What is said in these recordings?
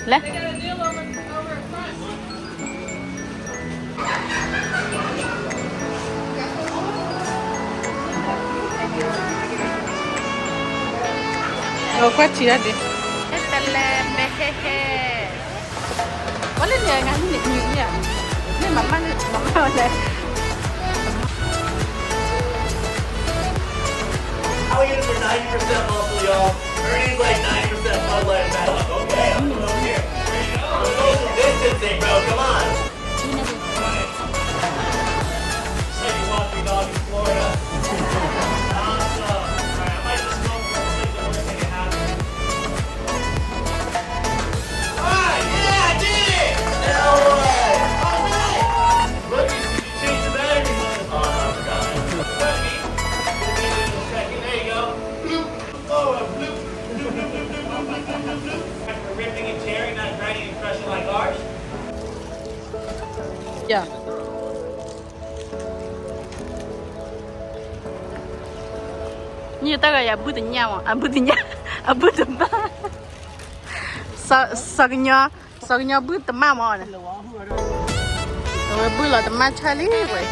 来。我快起来的。得嘞，没嘿嘿。我那天俺那女的，那妈妈来。How are you for 90% muscle, y'all? Ernie's like 90% Bud Light and Okay, I'm going over here. There you go. Social distancing, bro. Come on. Say you walk your dog in Florida. Awesome. Alright, I might just smoke for like the worst thing that happened. Alright, yeah, I did it! No way! Alright! Look, you changed the battery mode. Oh, I forgot. Let me. There you go. Bloop. Oh, bloop. After ripping and tearing, not grinding and crushing like ours. Yeah. Như ta gọi là bữa tình nhau à bữa tình nhau à bữa tình ba sao cái nhau bữa tình ma mà này rồi bữa là tình ma chơi lý vậy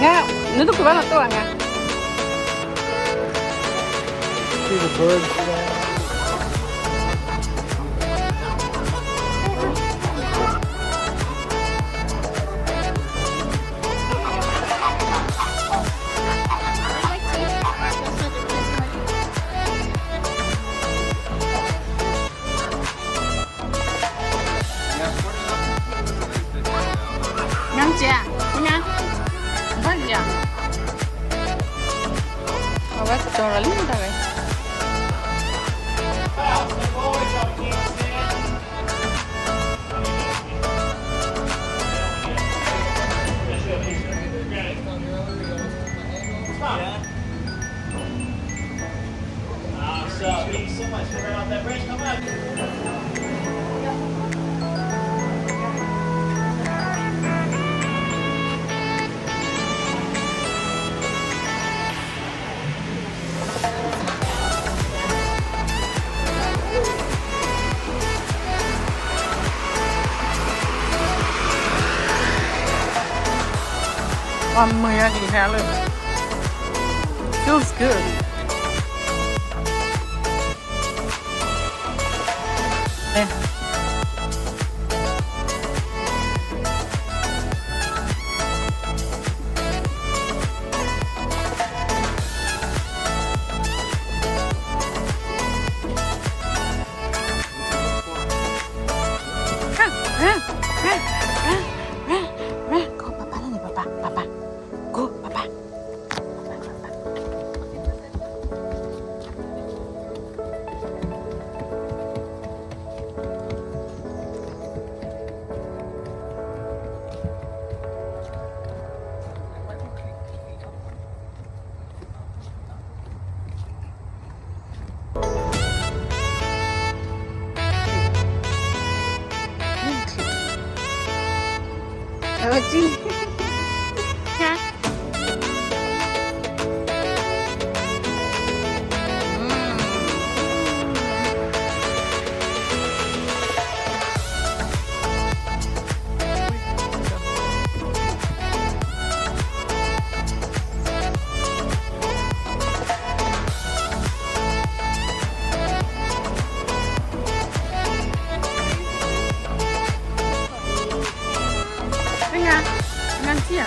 nghe nếu tôi nói là tôi à nghe See the birds. ngắm chưa nghe bắt chưa mà bắt cho là lính ta vậy So, thank you so much for running off that bridge. Come on. One more đi theo luôn feels good đây Go, papa, ini papa. Go, papa. Chị nha ngan chi à